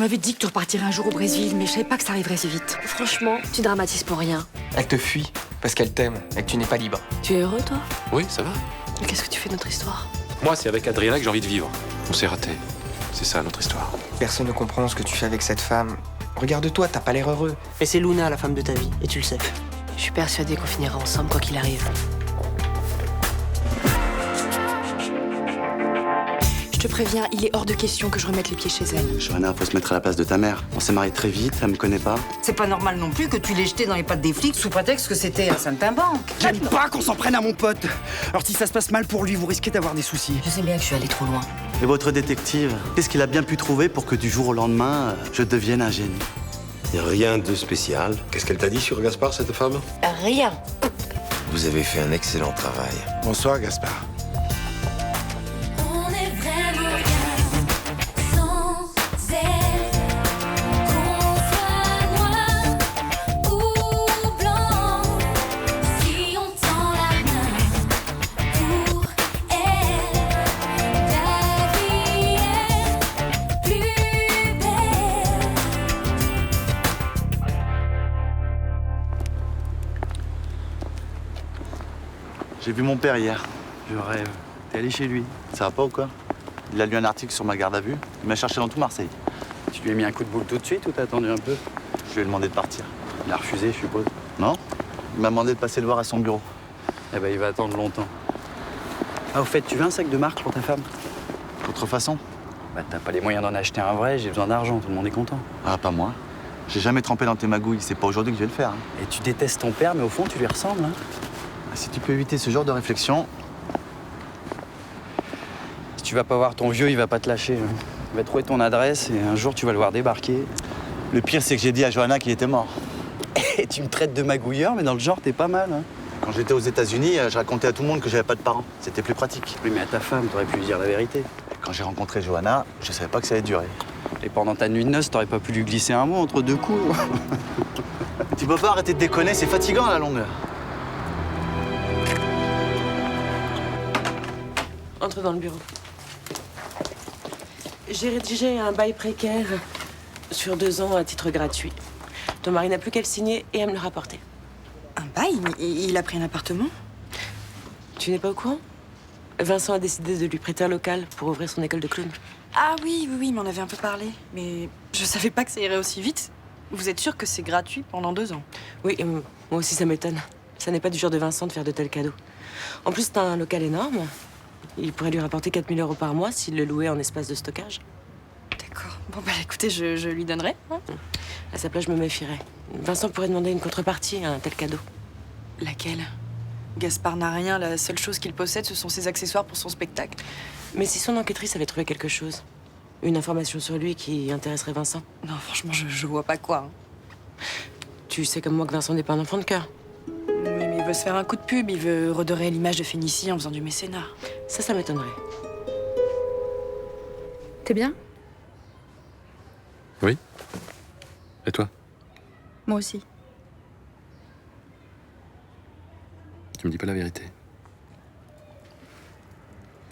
Tu m'avais dit que tu repartirais un jour au Brésil, mais je savais pas que ça arriverait si vite. Franchement, tu dramatises pour rien. Elle te fuit parce qu'elle t'aime et que tu n'es pas libre. Tu es heureux, toi? Oui, ça va. Mais qu'est-ce que tu fais de notre histoire? Moi, c'est avec Adriana que j'ai envie de vivre. On s'est raté. C'est ça, notre histoire. Personne ne comprend ce que tu fais avec cette femme. Regarde-toi, t'as pas l'air heureux. Et c'est Luna, la femme de ta vie, et tu le sais. Je suis persuadée qu'on finira ensemble quoi qu'il arrive. Je te préviens, il est hors de question que je remette les pieds chez elle. Johanna, faut se mettre à la place de ta mère. On s'est mariés très vite, elle me connaît pas. C'est pas normal non plus que tu l'aies jeté dans les pattes des flics sous prétexte que c'était un saltimbanque. J'aime pas qu'on s'en prenne à mon pote. Alors si ça se passe mal pour lui, vous risquez d'avoir des soucis. Je sais bien que je suis allée trop loin. Et votre détective, qu'est-ce qu'il a bien pu trouver pour que du jour au lendemain, je devienne un génie? Rien de spécial. Qu'est-ce qu'elle t'a dit sur Gaspard, cette femme? Rien. Vous avez fait un excellent travail. Bonsoir, Gaspard. J'ai vu mon père hier. Je rêve. T'es allé chez lui. Ça va pas ou quoi? Il a lu un article sur ma garde à vue. Il m'a cherché dans tout Marseille. Tu lui as mis un coup de boule tout de suite ou t'as attendu un peu? Je lui ai demandé de partir. Il a refusé, je suppose. Non? Il m'a demandé de passer le voir à son bureau. Eh ben, il va attendre longtemps. Ah, au fait, tu veux un sac de marque pour ta femme? Contrefaçon? Bah, t'as pas les moyens d'en acheter un vrai, j'ai besoin d'argent, tout le monde est content. Ah, pas moi. J'ai jamais trempé dans tes magouilles. C'est pas aujourd'hui que je vais le faire. Et tu détestes ton père, mais au fond, tu lui ressembles, hein? Si tu peux éviter ce genre de réflexion. Si tu vas pas voir ton vieux, il va pas te lâcher. Hein. Il va trouver ton adresse et un jour, tu vas le voir débarquer. Le pire, c'est que j'ai dit à Johanna qu'il était mort. Et tu me traites de magouilleur, mais dans le genre, t'es pas mal, hein? Quand j'étais aux États-Unis, je racontais à tout le monde que j'avais pas de parents. C'était plus pratique. Oui, mais à ta femme, t'aurais pu lui dire la vérité. Quand j'ai rencontré Johanna, je savais pas que ça allait durer. Et pendant ta nuit de noces, t'aurais pas pu lui glisser un mot entre deux coups. Tu peux pas arrêter de déconner, c'est fatigant à la longue. Entre dans le bureau. J'ai rédigé un bail précaire sur 2 ans à titre gratuit. Ton mari n'a plus qu'à le signer et à me le rapporter. Un bail? Il a pris un appartement? Tu n'es pas au courant? Vincent a décidé de lui prêter un local pour ouvrir son école de clown. Ah oui, il m'en avait un peu parlé. Mais je savais pas que ça irait aussi vite. Vous êtes sûr que c'est gratuit pendant 2 ans? Oui, moi aussi ça m'étonne. Ça n'est pas du genre de Vincent de faire de tels cadeaux. En plus, c'est un local énorme. Il pourrait lui rapporter 4 000 € par mois s'il le louait en espace de stockage. D'accord. Bon, bah écoutez, je lui donnerai. Hein. À sa place, je me méfierais. Vincent pourrait demander une contrepartie à un tel cadeau. Laquelle? Gaspard n'a rien. La seule chose qu'il possède, ce sont ses accessoires pour son spectacle. Mais si son enquêtrice avait trouvé quelque chose, une information sur lui qui intéresserait Vincent? Non, franchement, je vois pas quoi. Hein. Tu sais comme moi que Vincent n'est pas un enfant de cœur. Oui, mais il veut se faire un coup de pub. Il veut redorer l'image de Fénicie en faisant du mécénat. Ça m'étonnerait. T'es bien? Oui. Et toi? Moi aussi. Tu me dis pas la vérité.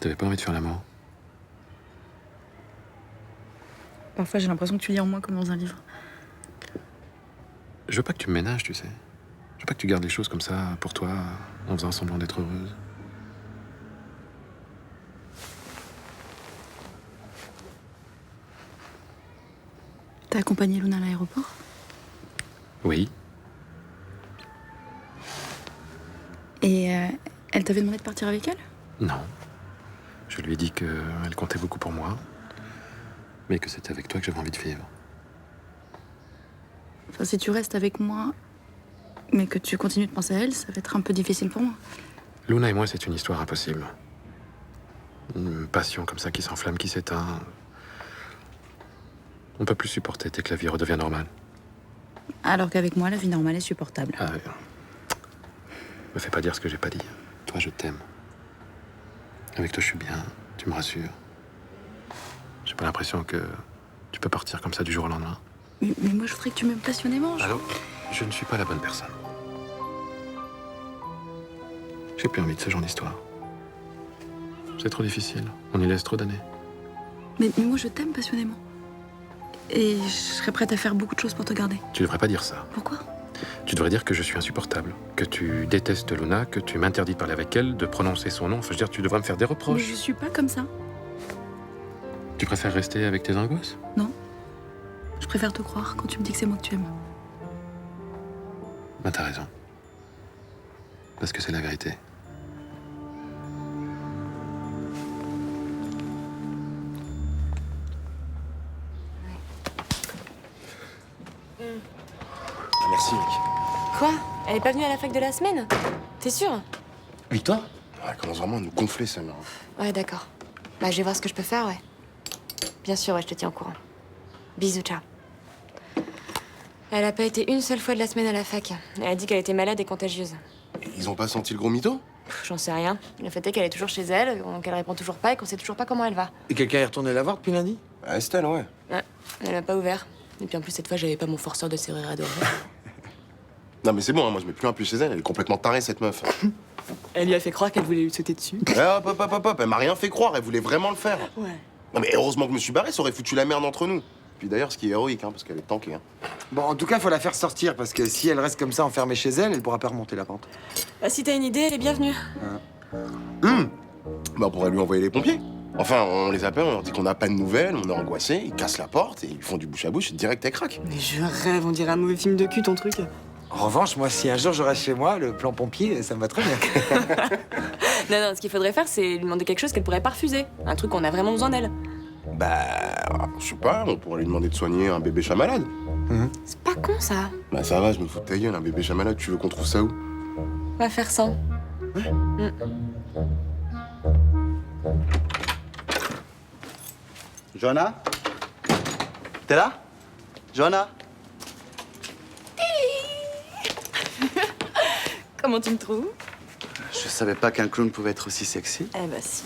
T'avais pas envie de faire l'amour? Parfois, j'ai l'impression que tu lis en moi comme dans un livre. Je veux pas que tu me ménages, tu sais. Je veux pas que tu gardes les choses comme ça pour toi, en faisant semblant d'être heureuse. T'as accompagné Luna à l'aéroport? Oui. Et elle t'avait demandé de partir avec elle? Non. Je lui ai dit qu'elle comptait beaucoup pour moi, mais que c'était avec toi que j'avais envie de vivre. Enfin, si tu restes avec moi, mais que tu continues de penser à elle, ça va être un peu difficile pour moi. Luna et moi, c'est une histoire impossible. Une passion comme ça qui s'enflamme, qui s'éteint. On peut plus supporter dès que la vie redevient normale. Alors qu'avec moi, la vie normale est supportable. Ah, me fais pas dire ce que j'ai pas dit. Toi, je t'aime. Avec toi, je suis bien. Tu me rassures. J'ai pas l'impression que tu peux partir comme ça du jour au lendemain. Mais moi, je voudrais que tu m'aimes passionnément. Allô? Je ne suis pas la bonne personne. J'ai plus envie de ce genre d'histoire. C'est trop difficile. On y laisse trop d'années. Mais moi, je t'aime passionnément. Et je serais prête à faire beaucoup de choses pour te garder. Tu devrais pas dire ça. Pourquoi? Tu devrais dire que je suis insupportable, que tu détestes Luna, que tu m'interdis de parler avec elle, de prononcer son nom. Enfin, je veux dire, tu devrais me faire des Mais reproches. je suis pas comme ça. Tu préfères rester avec tes angoisses? Non. Je préfère te croire quand tu me dis que c'est moi que tu aimes. Ben, t'as raison. Parce que c'est la vérité. Merci, Vic. Quoi? Elle est pas venue à la fac de la semaine? T'es sûr? Victoire? Elle commence vraiment à nous gonfler, celle-là. Ouais, d'accord. Bah, je vais voir ce que je peux faire, ouais. Bien sûr, ouais, je te tiens au courant. Bisous, ciao. Elle a pas été une seule fois de la semaine à la fac. Elle a dit qu'elle était malade et contagieuse. Ils ont pas senti le gros mytho? J'en sais rien. Le fait est qu'elle est toujours chez elle, qu'elle répond toujours pas et qu'on sait toujours pas comment elle va. Et quelqu'un est retourné la voir depuis lundi? Estelle, ouais. Ouais, elle a pas ouvert. Et puis en plus, cette fois, j'avais pas mon forceur de serrure à dos. Non, mais c'est bon, hein, moi je mets plus un pied chez elle, elle est complètement tarée, cette meuf. Elle lui a fait croire qu'elle voulait lui sauter dessus. Hop, hop, hop, hop, hop, elle m'a rien fait croire, elle voulait vraiment le faire. Ouais. Non, mais heureusement que je me suis barré, ça aurait foutu la merde entre nous. Puis d'ailleurs, ce qui est héroïque, hein, parce qu'elle est tankée. Hein. Bon, en tout cas, faut la faire sortir, parce que si elle reste comme ça enfermée chez elle, elle pourra pas remonter la pente. Bah, si t'as une idée, elle est bienvenue. Bah, on pourrait lui envoyer les pompiers. Enfin, on les appelle, on leur dit qu'on n'a pas de nouvelles, on est angoissé, ils cassent la porte et ils font du bouche à bouche, direct elle craque. Mais je rêve, on dirait un mauvais film de cul, ton truc. En revanche, moi, si un jour je reste chez moi, le plan pompier, ça me va très bien. Non, non, ce qu'il faudrait faire, c'est lui demander quelque chose qu'elle pourrait pas refuser. Un truc qu'on a vraiment besoin d'elle. Bah, je sais pas, on pourrait lui demander de soigner un bébé chat malade. C'est pas con, ça. Bah ça va, je me fous de ta gueule, un bébé chat malade, tu veux qu'on trouve ça où? On va faire ça. Johanna? T'es là? Johanna? Comment tu me trouves? Je savais pas qu'un clown pouvait être aussi sexy. Eh bah si.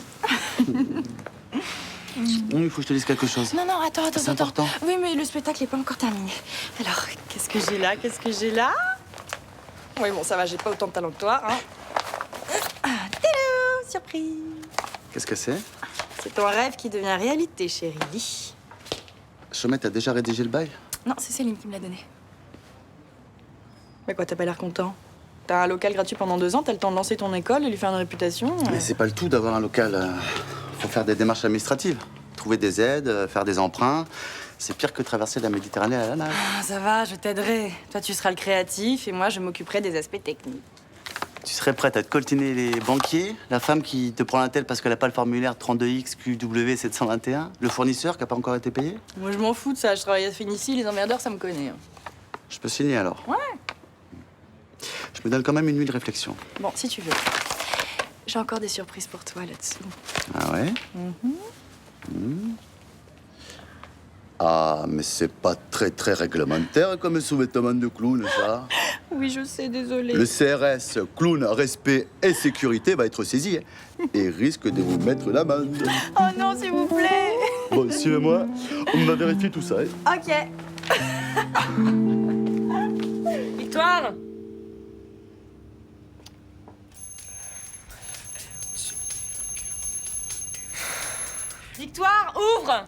Il faut que je te dise quelque chose. Non, non, attends. C'est important. Oui, mais le spectacle est pas encore terminé. Alors, qu'est-ce que j'ai là? Oui, bon, ça va, j'ai pas autant de talent que toi, hein. Tadam, surprise. Qu'est-ce que c'est? C'est ton rêve qui devient réalité, chérie. Chomet, t'as déjà rédigé le bail? Non, c'est Céline qui me l'a donné. Mais quoi, t'as pas l'air content? T'as un local gratuit pendant 2 ans, t'as le temps de lancer ton école et lui faire une réputation. Mais c'est pas le tout d'avoir un local. Faut faire des démarches administratives. Trouver des aides, faire des emprunts. C'est pire que traverser la Méditerranée à la nage. Ah, ça va, je t'aiderai. Toi, tu seras le créatif et moi, je m'occuperai des aspects techniques. Tu serais prête à te coltiner les banquiers, la femme qui te prend la tête parce qu'elle a pas le formulaire 32X QW 721, le fournisseur qui a pas encore été payé? Moi, je m'en fous de ça. Je travaille à Fénicie, les emmerdeurs, ça me connaît. Hein. Je peux signer alors? Ouais. Je me donne quand même une nuit de réflexion. Bon, si tu veux. J'ai encore des surprises pour toi là-dessous. Ah ouais? Ah, mais c'est pas très réglementaire comme sous-vêtement de clown, ça. Oui, je sais, désolée. Le CRS, clown, respect et sécurité, va être saisi hein, et risque de vous mettre l'amende. Oh non, s'il vous plaît. Bon, suivez-moi, on va vérifier tout ça. Hein. Ok. Victoire! Victoire, ouvre!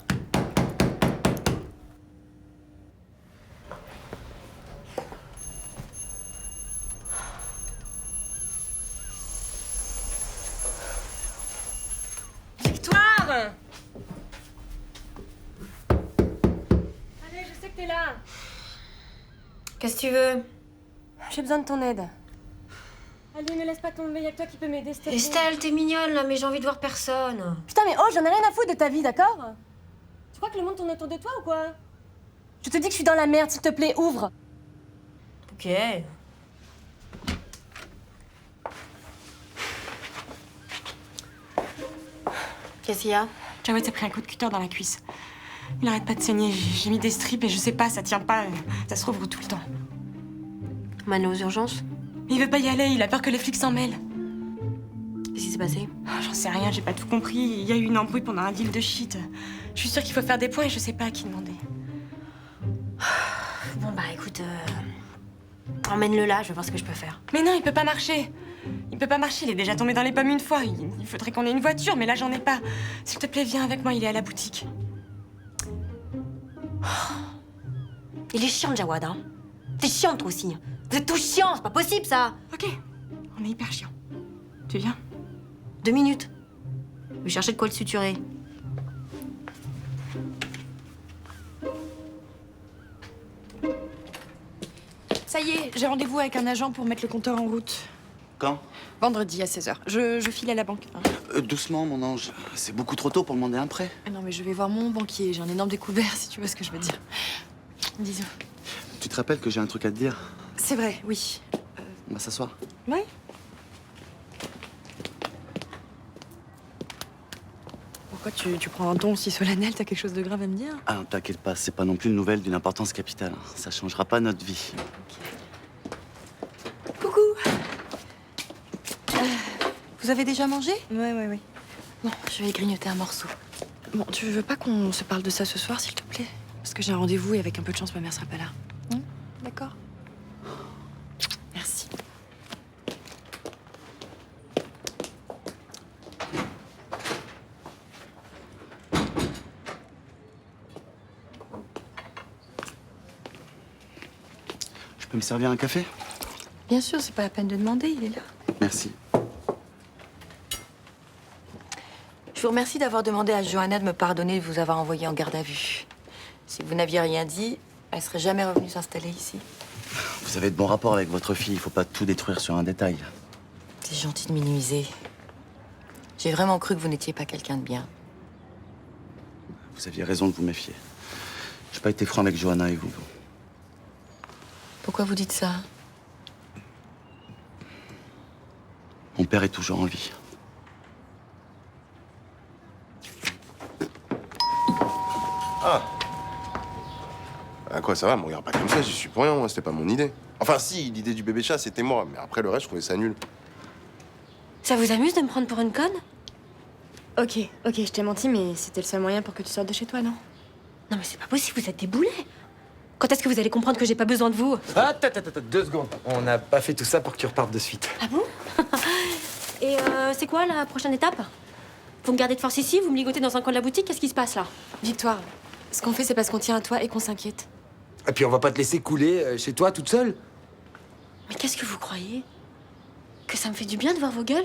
Victoire! Allez, je sais que t'es là. Qu'est-ce que tu veux? J'ai besoin de ton aide. Allez, me laisse pas tomber, y'a que toi qui peux m'aider, s'il te plaît. Estelle, t'es mignonne, là, mais j'ai envie de voir personne. Putain, mais oh, j'en ai rien à foutre de ta vie, d'accord? Tu crois que le monde tourne autour de toi ou quoi? Je te dis que je suis dans la merde, s'il te plaît, ouvre. Ok. Qu'est-ce qu'il y a? Jawed s'est pris un coup de cutter dans la cuisse. Il arrête pas de saigner, j'ai mis des strips et je sais pas, ça tient pas, ça se rouvre tout le temps. Mano aux urgences? Il veut pas y aller, il a peur que les flics s'en mêlent. Qu'est-ce qui s'est passé? J'en sais rien, j'ai pas tout compris. Il y a eu une embrouille pendant un deal de shit. Je suis sûre qu'il faut faire des points et je sais pas à qui demander. Bon, bah écoute, emmène-le là, je vais voir ce que je peux faire. Mais non, il peut pas marcher. Il peut pas marcher, il est déjà tombé dans les pommes une fois. Il faudrait qu'on ait une voiture, mais là j'en ai pas. S'il te plaît, viens avec moi, il est à la boutique. Il est chiant, Jawad, hein. T'es chiant, toi aussi. Vous êtes tous chiants, c'est pas possible, ça. Ok, on est hyper chiant. Tu viens? 2 minutes. Je vais chercher de quoi le suturer. Ça y est, j'ai rendez-vous avec un agent pour mettre le compteur en route. Quand? Vendredi à 16h. Je file à la banque. Hein. Doucement, mon ange. C'est beaucoup trop tôt pour demander un prêt. Ah non, mais je vais voir mon banquier. J'ai un énorme découvert, si tu vois ce que je veux dire. Bisous. Tu te rappelles que j'ai un truc à te dire? C'est vrai, oui. On va s'asseoir. Ouais. Pourquoi tu prends un ton aussi solennel? T'as quelque chose de grave à me dire? Ah, t'inquiète pas, c'est pas non plus une nouvelle d'une importance capitale. Ça changera pas notre vie. Coucou. Vous avez déjà mangé? Ouais. Bon, je vais grignoter un morceau. Bon, tu veux pas qu'on se parle de ça ce soir, s'il te plaît? Parce que j'ai un rendez-vous et avec un peu de chance, ma mère sera pas là. D'accord? Merci. Je peux me servir un café? Bien sûr, c'est pas la peine de demander, il est là. Merci. Je vous remercie d'avoir demandé à Johanna de me pardonner de vous avoir envoyé en garde à vue. Si vous n'aviez rien dit, elle serait jamais revenue s'installer ici. Vous avez de bons rapports avec votre fille, il faut pas tout détruire sur un détail. C'est gentil de minimiser. J'ai vraiment cru que vous n'étiez pas quelqu'un de bien. Vous aviez raison de vous méfier. J'ai pas été franc avec Johanna et vous. Pourquoi vous dites ça? Mon père est toujours en vie. Ah quoi, ça va, me regarde pas comme ça, j'y suis pour rien, moi, c'était pas mon idée. Enfin si, l'idée du bébé chat, c'était moi, mais après le reste, je trouvais ça nul. Ça vous amuse de me prendre pour une conne? Ok, je t'ai menti, mais c'était le seul moyen pour que tu sortes de chez toi, non? Non, mais c'est pas possible, vous êtes des boulets. Quand est-ce que vous allez comprendre que j'ai pas besoin de vous? Attends, 2 secondes. On n'a pas fait tout ça pour que tu repartes de suite. Ah bon? Et c'est quoi la prochaine étape? Vous me gardez de force ici, vous me ligotez dans un coin de la boutique, qu'est-ce qui se passe là? Victoire, ce qu'on fait, c'est parce qu'on tient à toi et qu'on s'inquiète. Et puis on va pas te laisser couler chez toi toute seule. Mais qu'est-ce que vous croyez? Que ça me fait du bien de voir vos gueules?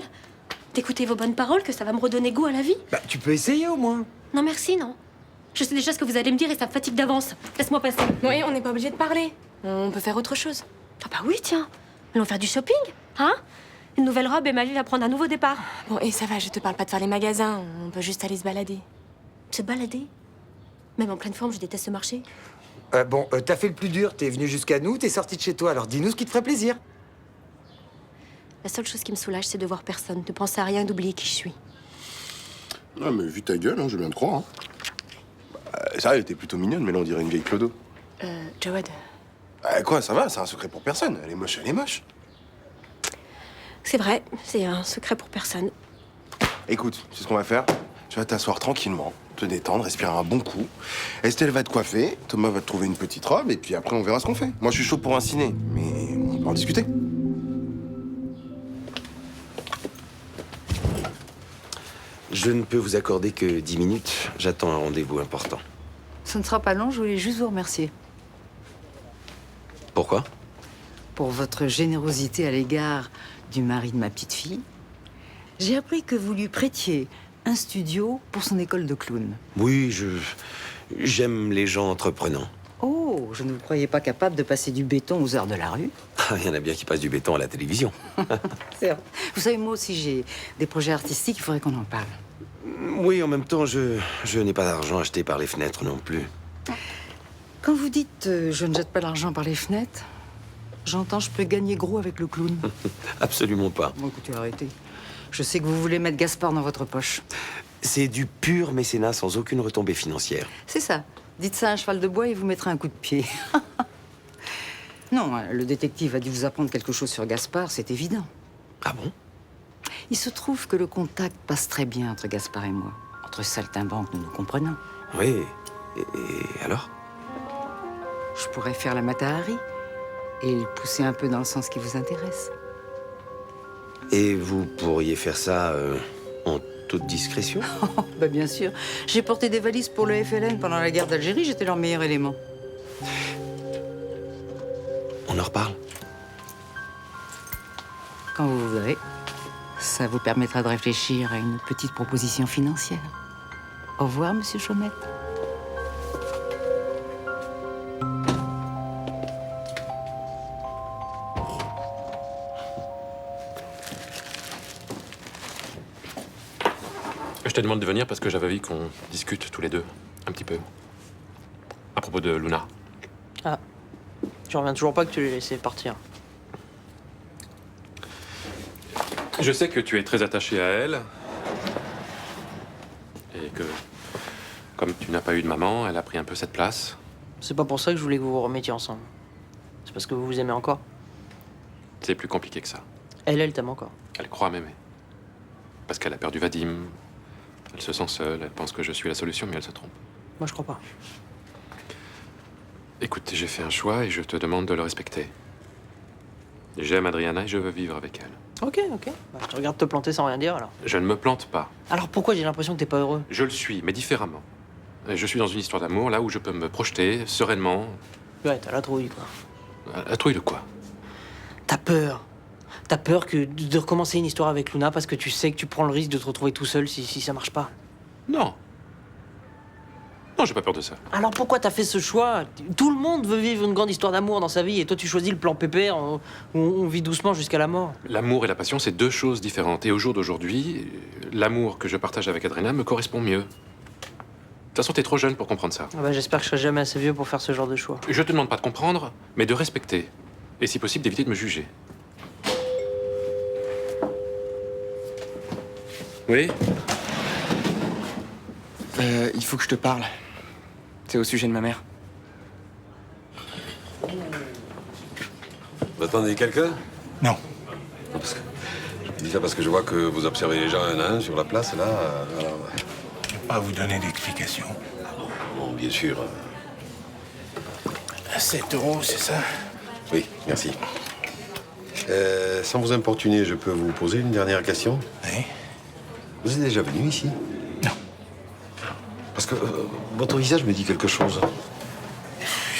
D'écouter vos bonnes paroles, que ça va me redonner goût à la vie? Bah tu peux essayer au moins. Non merci, non. Je sais déjà ce que vous allez me dire et ça me fatigue d'avance. Laisse-moi passer. Oui, on n'est pas obligé de parler. On peut faire autre chose. Ah bah oui, tiens. Allons faire du shopping, hein? Une nouvelle robe et ma vie va prendre un nouveau départ. Bon, et ça va, je te parle pas de faire les magasins. On peut juste aller se balader. Se balader? Même en pleine forme, je déteste ce marché. T'as fait le plus dur, t'es venu jusqu'à nous, t'es sorti de chez toi, alors dis-nous ce qui te ferait plaisir. La seule chose qui me soulage, c'est de voir personne, de penser à rien, d'oublier qui je suis. Ah mais vu ta gueule, hein, je viens de croire. Hein. Ça, elle était plutôt mignonne, mais là on dirait une vieille clodo. Jawad. Quoi, ça va, c'est un secret pour personne. Elle est moche, elle est moche. C'est vrai, c'est un secret pour personne. Écoute, c'est ce qu'on va faire. Tu vas t'asseoir tranquillement, te détendre, respirer un bon coup. Estelle va te coiffer, Thomas va te trouver une petite robe, et puis après on verra ce qu'on fait. Moi je suis chaud pour un ciné, mais on peut en discuter. Je ne peux vous accorder que 10 minutes. J'attends un rendez-vous important. Ce ne sera pas long, je voulais juste vous remercier Pourquoi? pour votre générosité à l'égard du mari de ma petite fille. J'ai appris que vous lui prêtiez un studio pour son école de clown. Oui, j'aime les gens entreprenants. Oh, je ne vous croyais pas capable de passer du béton aux heures de la rue. Il y en a bien qui passent du béton à la télévision. C'est vrai. Vous savez, moi aussi, j'ai des projets artistiques, il faudrait qu'on en parle. Oui, en même temps, je n'ai pas d'argent acheté par les fenêtres non plus. Quand vous dites je ne jette pas l'argent par les fenêtres, j'entends je peux gagner gros avec le clown. Absolument pas. Bon, écoutez, arrêtez. Je sais que vous voulez mettre Gaspard dans votre poche. C'est du pur mécénat sans aucune retombée financière. C'est ça. Dites ça à un cheval de bois et vous mettrez un coup de pied. Non, le détective a dû vous apprendre quelque chose sur Gaspard, c'est évident. Ah bon? Il se trouve que le contact passe très bien entre Gaspard et moi. Entre saltimbanques, nous nous comprenons. Oui. Et alors? Je pourrais faire la Matahari et le pousser un peu dans le sens qui vous intéresse. Et vous pourriez faire ça en toute discrétion? Bah bien sûr. J'ai porté des valises pour le FLN pendant la guerre d'Algérie, j'étais leur meilleur élément. On en reparle? Quand vous voudrez. Ça vous permettra de réfléchir à une petite proposition financière. Au revoir, monsieur Chaumette. Je te demande de venir parce que j'avais envie qu'on discute tous les deux, un petit peu. À propos de Luna. Ah. Tu reviens toujours pas que tu l'aies laissé partir. Je sais que tu es très attaché à elle. Et que, comme tu n'as pas eu de maman, elle a pris un peu cette place. C'est pas pour ça que je voulais que vous vous remettiez ensemble. C'est parce que vous vous aimez encore. C'est plus compliqué que ça. Elle t'aime encore. Elle croit m'aimer. Parce qu'elle a perdu Vadim. Elle se sent seule, elle pense que je suis la solution, mais elle se trompe. Moi, je crois pas. Écoute, j'ai fait un choix et je te demande de le respecter. J'aime Adriana et je veux vivre avec elle. Ok. Bah, je te regarde te planter sans rien dire, alors. Je ne me plante pas. Alors pourquoi j'ai l'impression que t'es pas heureux? Je le suis, mais différemment. Je suis dans une histoire d'amour, là où je peux me projeter sereinement. Ouais, t'as la trouille, quoi. La trouille de quoi? T'as peur. T'as peur de recommencer une histoire avec Luna parce que tu sais que tu prends le risque de te retrouver tout seul si ça marche pas. Non. Non, j'ai pas peur de ça. Alors pourquoi t'as fait ce choix? Tout le monde veut vivre une grande histoire d'amour dans sa vie et toi tu choisis le plan pépère où on vit doucement jusqu'à la mort. L'amour et la passion, c'est deux choses différentes. Et au jour d'aujourd'hui, l'amour que je partage avec Adriana me correspond mieux. De toute façon, t'es trop jeune pour comprendre ça. Ah bah, j'espère que je serai jamais assez vieux pour faire ce genre de choix. Je te demande pas de comprendre, mais de respecter. Et si possible, d'éviter de me juger. Oui? Il faut que je te parle. C'est au sujet de ma mère. Vous attendez quelqu'un? Non. Je dis ça parce que je vois que vous observez les gens un à un sur la place, là. Alors... Je ne vais pas vous donner d'explication. Bon, bien sûr. 7 €, c'est ça? Oui, merci. Sans vous importuner, je peux vous poser une dernière question? Oui. Vous êtes déjà venu ici? Non. Parce que votre visage me dit quelque chose.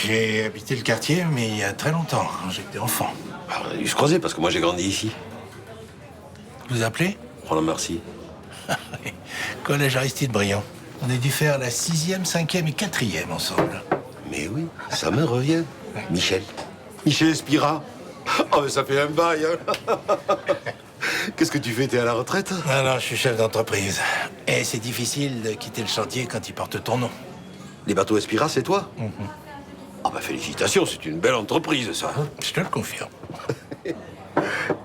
J'ai habité le quartier, mais il y a très longtemps, quand j'étais enfant. Alors, on a dû se croiser, parce que moi j'ai grandi ici. Vous appelez? Roland Merci. Collège Aristide Briand. On a dû faire la 6e, 5e et 4e ensemble. Mais oui, ça me revient. Michel. Michel Espira. Oh, mais ça fait un bail, hein. Qu'est-ce que tu fais? T'es à la retraite? Non, je suis chef d'entreprise. Et c'est difficile de quitter le chantier quand il porte ton nom. Les bateaux Espira, c'est toi? Ah bah félicitations, c'est une belle entreprise, ça. Je te le confirme.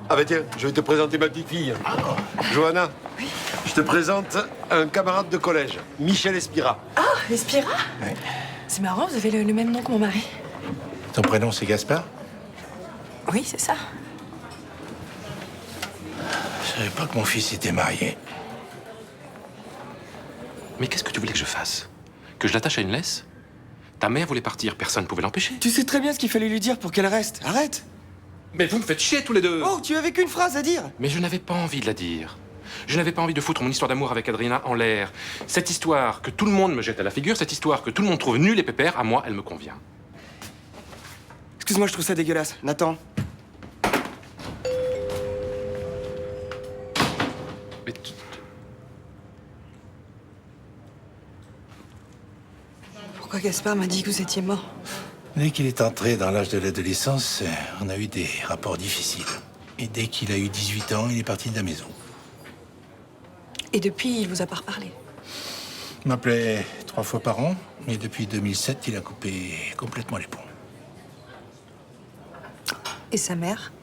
Ah bah tiens, je vais te présenter ma petite fille. Johanna. Oui. Je te présente un camarade de collège, Michel Espira. Ah, Espira? Oui. C'est marrant, vous avez le même nom que mon mari. Ton prénom, c'est Gaspard? Oui, c'est ça. Je savais pas que mon fils était marié. Mais qu'est-ce que tu voulais que je fasse? Que je l'attache à une laisse? Ta mère voulait partir, personne ne pouvait l'empêcher. Tu sais très bien ce qu'il fallait lui dire pour qu'elle reste. Arrête! Mais vous me faites chier tous les deux! Oh, tu avais qu'une phrase à dire! Mais je n'avais pas envie de la dire. Je n'avais pas envie de foutre mon histoire d'amour avec Adriana en l'air. Cette histoire que tout le monde me jette à la figure, cette histoire que tout le monde trouve nulle et pépère, à moi, elle me convient. Excuse-moi, je trouve ça dégueulasse. Nathan. Mais Pourquoi Gaspard m'a dit que vous étiez mort? Dès qu'il est entré dans l'âge de l'adolescence, on a eu des rapports difficiles. Et dès qu'il a eu 18 ans, il est parti de la maison. Et depuis, il vous a pas reparlé? Il m'appelait 3 fois par an, mais depuis 2007, il a coupé complètement les ponts. Et sa mère?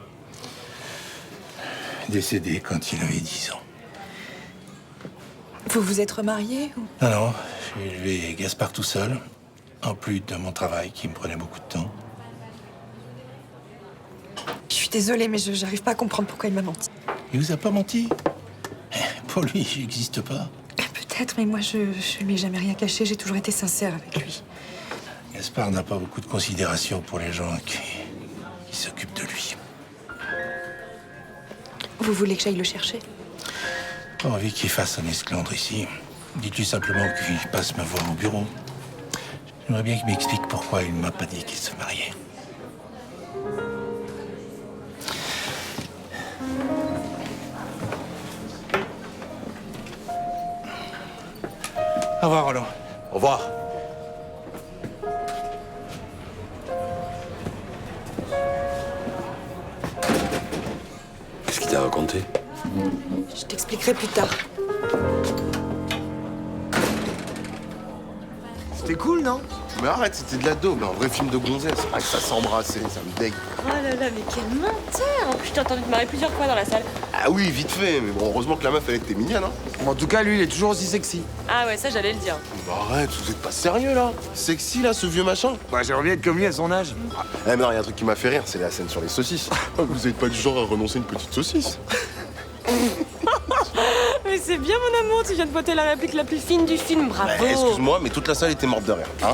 Décédé quand il avait 10 ans. Vous vous êtes remariés ou... Non, j'ai élevé Gaspard tout seul, en plus de mon travail qui me prenait beaucoup de temps. Je suis désolée, mais j'arrive pas à comprendre pourquoi il m'a menti. Il vous a pas menti? Pour lui, j'existe pas. Peut-être, mais moi, je lui ai jamais rien caché. J'ai toujours été sincère avec lui. Gaspard n'a pas beaucoup de considération pour les gens qui s'occupent de lui. Vous voulez que j'aille le chercher? Pas envie qu'il fasse un esclandre ici. Dites-lui simplement qu'il passe me voir au bureau. J'aimerais bien qu'il m'explique pourquoi il ne m'a pas dit qu'il se mariait. Au revoir, Roland. Au revoir. Qu'est-ce qu'il t'a raconté? Je t'expliquerai plus tard. C'était cool, non? Mais arrête, c'était de la daube, un vrai film de gonzesse. C'est vrai que ça s'embrassait, ça me dégue. Oh là là, mais quel menteur! En plus, je t'ai entendu te marrer plusieurs fois dans la salle. Ah oui, vite fait, mais bon, heureusement que la meuf, elle était mignonne, hein. En tout cas, lui, il est toujours aussi sexy. Ah ouais, ça, j'allais le dire. Bah arrête, vous êtes pas sérieux, là? Sexy, là, ce vieux machin? Bah, j'aimerais bien être comme lui à son âge. Eh mais non, il y a un truc qui m'a fait rire, c'est la scène sur les saucisses. Vous êtes pas du genre à renoncer une petite saucisse? Mais c'est bien, mon amour, tu viens de botter la réplique la plus fine du film, bravo! Bah, excuse-moi, mais toute la salle était morte de rire, hein?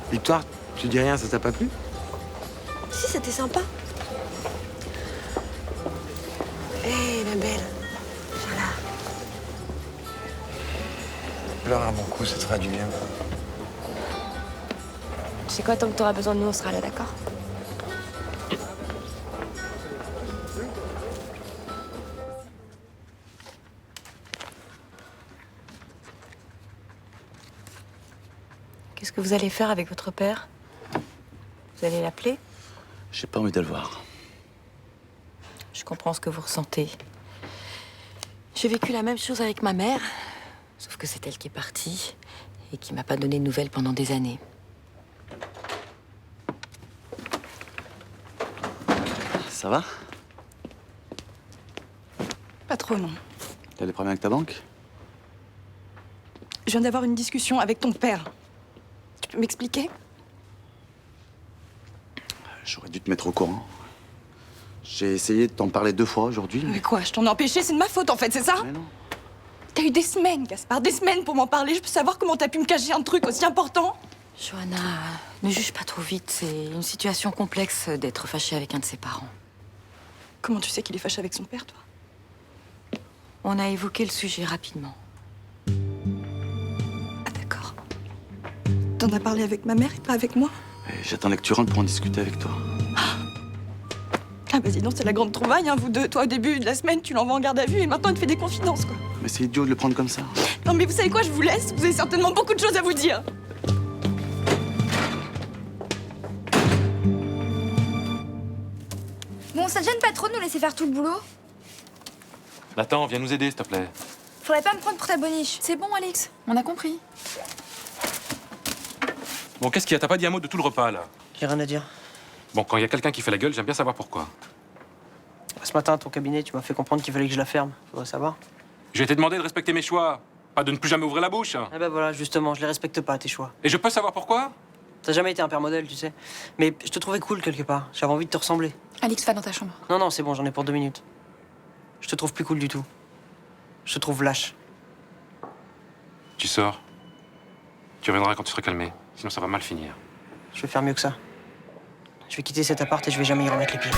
Victoire, tu dis rien, ça t'a pas plu? Si, c'était sympa. Hé, ma belle. Voilà. Pleure un bon coup, ça te fera du bien. Tu sais quoi, tant que t'auras besoin de nous, on sera là, d'accord? Qu'est-ce que vous allez faire avec votre père? Vous allez l'appeler? J'ai pas envie de le voir. Je comprends ce que vous ressentez. J'ai vécu la même chose avec ma mère, sauf que c'est elle qui est partie et qui m'a pas donné de nouvelles pendant des années. Ça va? Pas trop, non. T'as des problèmes avec ta banque? Je viens d'avoir une discussion avec ton père. Tu peux m'expliquer? J'aurais dû te mettre au courant. J'ai essayé de t'en parler 2 fois aujourd'hui. Mais quoi, je t'en ai empêché? C'est de ma faute, en fait, c'est ça? Mais non. T'as eu des semaines, Gaspard, des semaines pour m'en parler. Je peux savoir comment t'as pu me cacher un truc aussi important? Johanna, ne juge pas trop vite. C'est une situation complexe d'être fâchée avec un de ses parents. Comment tu sais qu'il est fâché avec son père, toi? On a évoqué le sujet rapidement. Ah, d'accord. T'en as parlé avec ma mère et pas avec moi? Et j'attendais que tu rentres pour en discuter avec toi. Ah bah dis donc, c'est la grande trouvaille, hein, vous deux. Toi, au début de la semaine, tu l'envoies en garde à vue et maintenant, il te fait des confidences, quoi. Mais c'est idiot de le prendre comme ça. Non, mais vous savez quoi, je vous laisse. Vous avez certainement beaucoup de choses à vous dire. Bon, ça te gêne pas trop de nous laisser faire tout le boulot? Attends, viens nous aider, s'il te plaît. Faudrait pas me prendre pour ta boniche. C'est bon, Alix, on a compris. Bon, qu'est-ce qu'il y a? T'as pas dit un mot de tout le repas, là? J'ai rien à dire. Bon, quand il y a quelqu'un qui fait la gueule, j'aime bien savoir pourquoi. Ce matin, à ton cabinet, tu m'as fait comprendre qu'il fallait que je la ferme. Faudrait savoir. J'ai été demandé de respecter mes choix, pas de ne plus jamais ouvrir la bouche. Eh ben voilà, justement, je les respecte pas, tes choix. Et je peux savoir pourquoi? T'as jamais été un père modèle, tu sais. Mais je te trouvais cool quelque part. J'avais envie de te ressembler. Alix, va dans ta chambre. Non, non, c'est bon, j'en ai pour 2 minutes. Je te trouve plus cool du tout. Je te trouve lâche. Tu sors. Tu reviendras quand tu seras calmé, sinon ça va mal finir. Je vais faire mieux que ça. Je vais quitter cet appart et je vais jamais y remettre les pieds.